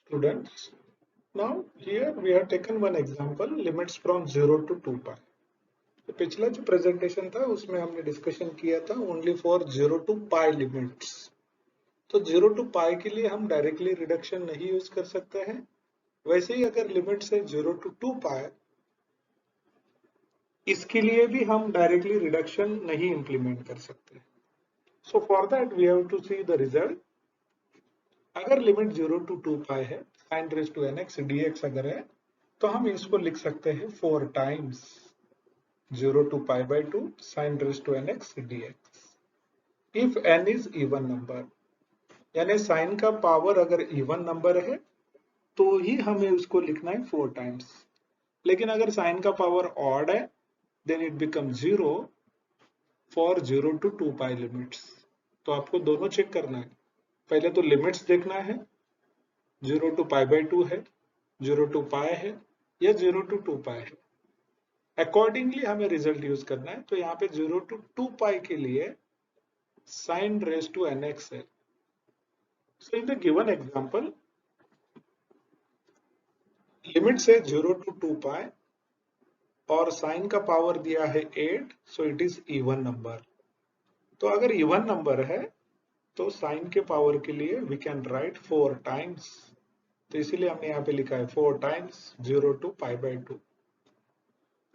Students, now here we have taken one example, limits from 0 to 2 pi. तो पिछला जो presentation था उसमें हमने डिस्कशन किया था only for 0 to pi limits. तो 0 टू पाई के लिए हम डायरेक्टली रिडक्शन नहीं यूज कर सकते हैं। वैसे ही अगर लिमिट से 0 टू 2 पाई, इसके लिए भी हम डायरेक्टली रिडक्शन नहीं इंप्लीमेंट कर सकते। So for that we have to see the result. अगर लिमिट 0 टू 2 पाई है, sin raise to nx dx अगर है, तो हम इसको लिख सकते हैं 4 times 0 to pi by 2 sin raised to nx dx if n is even number। यानी साइन का पावर अगर इवन नंबर है तो ही हमें उसको लिखना है 4 टाइम्स। लेकिन अगर साइन का पावर ऑड है then it become 0 for 0 to 2 pi limits. तो आपको दोनों चेक करना है। पहले तो लिमिट्स देखना है, 0 to pi by 2 है, 0 to pi है या 0 to 2 पाई है। अकॉर्डिंगली हमें रिजल्ट यूज करना है। तो यहाँ पे 0 to 2 पाई के लिए sin raised to nx है। So in the given example, limit से 0 to 2 पाई और साइन का पावर दिया है 8, so it is even number. तो अगर इवन नंबर है तो साइन के पावर के लिए we can write 4 टाइम्स। तो इसीलिए हमने यहाँ पे लिखा है 4 times 0 to pi by 2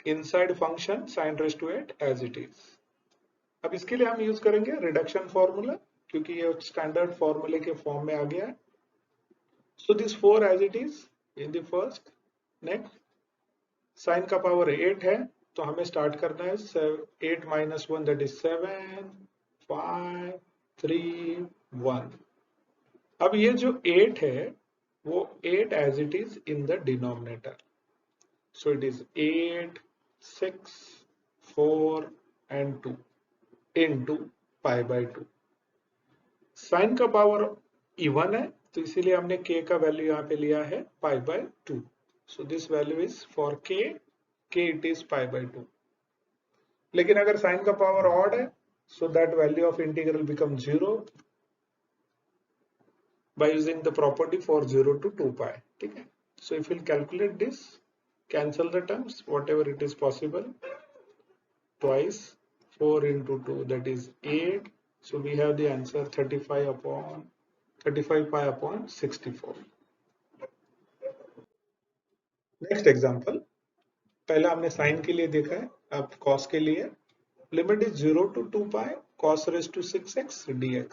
inside function sin raised to 8 as it is। अब इसके लिए हम यूज करेंगे रिडक्शन फॉर्मूला, क्योंकि ये स्टैंडर्ड फॉर्मूले के फॉर्म में आ गया है। So this 4 as it is in the first. Next, sine का पावर 8 है तो हमें स्टार्ट करना है 8 minus 1 दैट इज 7 5 3 1। अब ये जो 8 है वो 8 as it is in the denominator. So it is 8 6 4 and 2 into pi by 2। Sine का पावर इवन है तो इसीलिए हमने k का वैल्यू यहाँ पे लिया है pi by 2। So this value is for k it is pi by 2। लेकिन अगर साइन का पावर ऑड है so that value of integral become 0 by using the property for 0 to 2 pi। ठीक है। So if will calculate this, cancel the terms what ever it is possible. Twice 4 into 2 that is 8। So we have the answer 35 pi upon 64। Next example, पहला हमने sign के लिए देखा है, अब cos के लिए। Limit is 0 to 2 pi cos raised to 6x dx।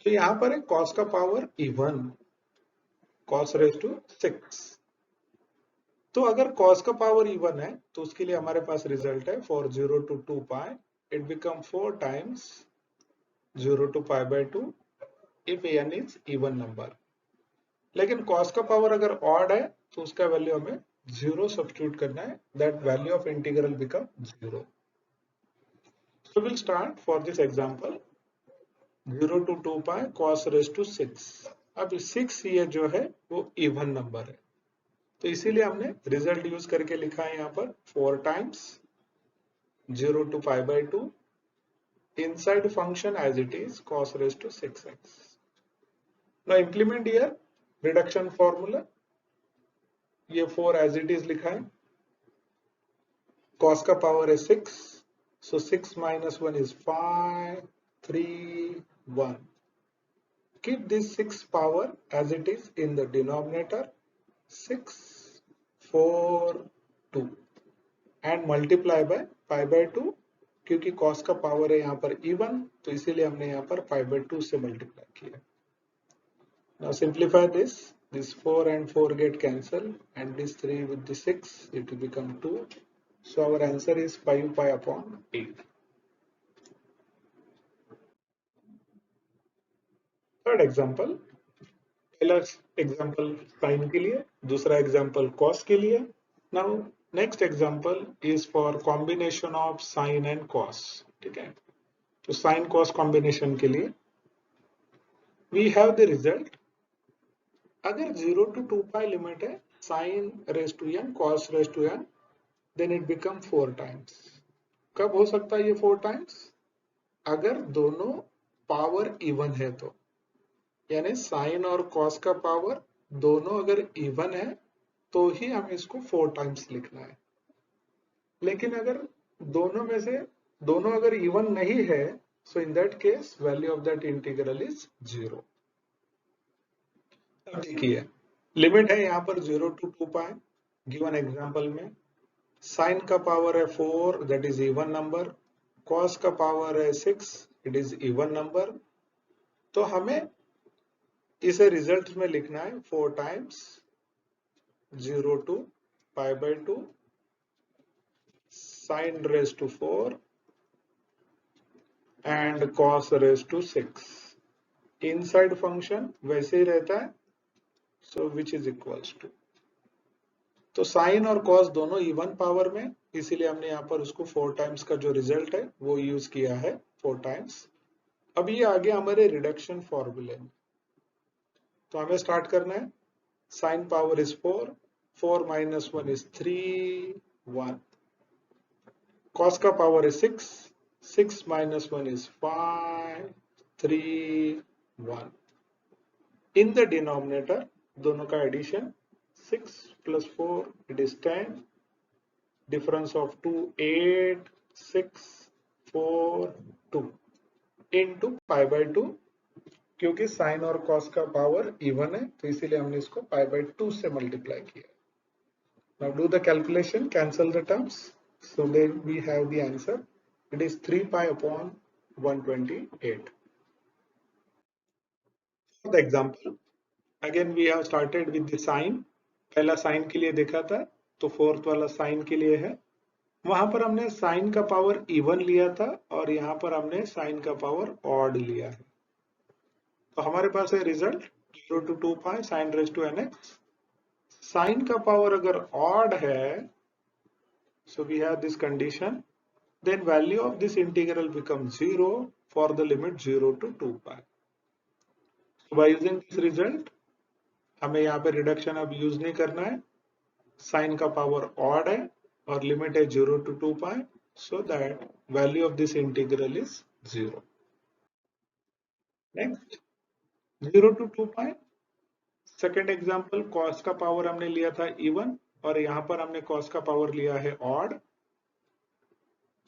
तो यहां पर है cos का power even, cos raised to 6। तो अगर cos का पावर इवन है तो उसके लिए हमारे पास रिजल्ट है for 0 to 2 pi it become 4 times 0 to pi by 2 if n is even number। लेकिन cos का पावर अगर ऑड है तो उसका वैल्यू हमें 0 सब्स्टिट्यूट करना है, that value of integral become 0। So will start for this example 0 to 2 pi cos raised to 6। अब 6 ये जो है वो इवन नंबर है तो इसीलिए हमने रिजल्ट यूज करके लिखा है यहाँ पर 4 times 0 to pi by 2 inside function as it is cos raised to 6x। now implement here reduction formula. ये 4 एज इट इज लिखा है, cos का पावर है 6, so 6 minus 1 is 5 3 1। keep this 6 power as it is in the denominator 6 4 2 and multiply by pi by 2। क्योंकि cos का power है यहाँ पर इवन तो इसीलिए हमने यहाँ पर pi by 2 से मल्टीप्लाई किया। Now simplify this 4 and 4 get cancelled and this 3 with the 6 it will become 2। So our answer is 5 pi upon 8। Third example, पहला एग्जांपल साइन के लिए, दूसरा एग्जांपल कॉस के लिए। Now next example is for combination of sine and cos. ठीक है। तो sine cos combination के लिए वी हैव द रिजल्ट। अगर 0 to 2 pi लिमिट है sin raised to n cos raised to n then it become 4 times। कब हो सकता है ये 4 टाइम्स? अगर दोनों पावर इवन है तो। यानी साइन और कॉस का पावर दोनों अगर इवन है तो ही हमें इसको 4 टाइम्स लिखना है। लेकिन अगर दोनों में से दोनों अगर इवन नहीं है, so in that case value of that integral is 0। अब देखिए लिमिट है यहाँ पर 0 to 2 पाई। गिवन एग्जांपल में साइन का पावर है 4, that is even number, cos का पावर है 6, इट इज इवन नंबर। तो हमें इसे रिजल्ट में लिखना है 4 times 0 to pi by 2 sin raised to 4 and cos raised to 6। Inside function वैसे ही रहता है, सो विच इज इक्वल्स टू, तो साइन और कॉस दोनों इवन पावर में, इसीलिए हमने यहाँ पर उसको 4 टाइम्स का जो रिजल्ट है वो यूज किया है 4 टाइम्स। अब ये आगे हमारे रिडक्शन फॉर्मूले में, तो हमें स्टार्ट करना है। Sine power is 4, 4 minus 1 is 3, 1। cos का पावर है 6, 6 minus 1 is 5, 3, 1। In the denominator दोनों का addition 6 plus 4 it is 10, difference of 2 8, 6 4 2 into pi by 2। क्योंकि साइन और कॉस का पावर इवन है तो इसीलिए हमने इसको पाई बाय 2 से मल्टीप्लाई किया। Now do the calculation, cancel the terms, so then we have the answer. It is 3 pi upon 128। For the example, again we have started with the sign। पहला sign के लिए देखा था, तो fourth वाला sign के लिए है। वहां पर हमने साइन का पावर इवन लिया था और यहाँ पर हमने साइन का पावर ऑड लिया है। तो हमारे पास है result 0 to 2 pi sin raised to nx। Sine का पावर अगर ऑड है, so we have this condition, then value of this integral becomes 0 for the limit 0 to 2 pi। So by using this result, हमें यहाँ पे reduction अब use नहीं करना है। साइन का पावर ऑड है और लिमिट है 0 to 2 pi, so that value of this integral is 0। Next 0 to 2 pi, second example, cos का पावर हमने लिया था इवन और यहाँ पर हमने कॉस का पावर लिया है ऑड।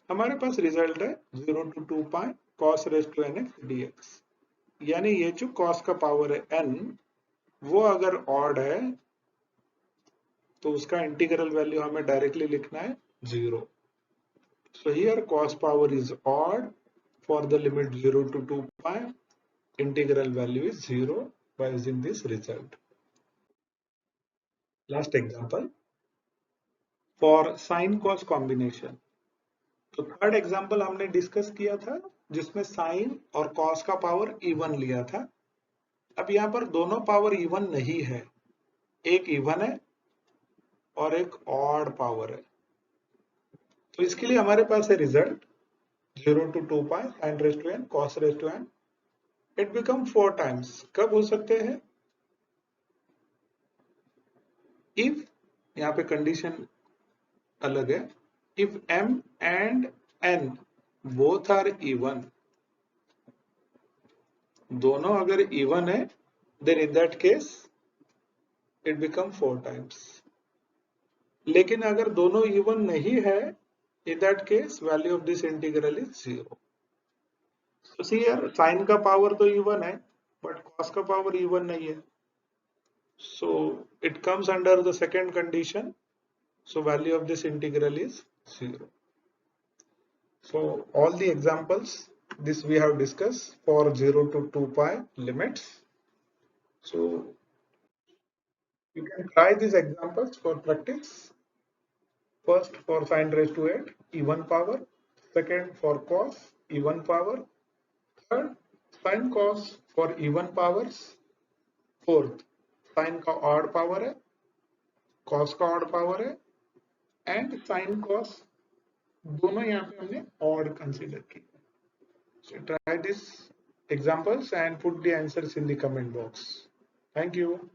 हमारे पास रिजल्ट है 0 to 2 pi cos raised to nx dx। यानी ये जो cos का पावर है n, वो अगर ऑड है तो उसका इंटीग्रल वैल्यू हमें डायरेक्टली लिखना है 0। So here cos power is odd for the limit 0 to 2 pi, integral value is 0 by using this result। Last example for sine cos combination. तो थर्ड एग्जांपल हमने डिस्कस किया था जिसमें साइन और cos का पावर इवन लिया था। अब यहाँ पर दोनों पावर इवन नहीं है, एक इवन है और एक ऑड पावर है। तो इसके लिए हमारे पास है result 0 to 2 pi sin raised to n cos raised to n। It become 4 times. कब हो सकते हैं? इफ, यहाँ पे कंडीशन अलग है, if m and n both are even, दोनों अगर इवन है, then in that case it become 4 times. लेकिन अगर दोनों इवन नहीं है, in that case value of this integral is 0। So see here, sin का पावर तो इवन है but cos का पावर इवन नहीं है, so it comes under the second condition, so value of this integral is 0। So all the examples this we have discussed for 0 to 2 pi limits, so you can try these examples for practice। First for sin raised to 8 even power, second for cos even power, third sin cos for even powers, fourth sine का odd power है, cos का odd power है and sine cos दोनों यहाँ पे हमने odd consider किया। So try this examples and put the answers in the comment box। Thank you।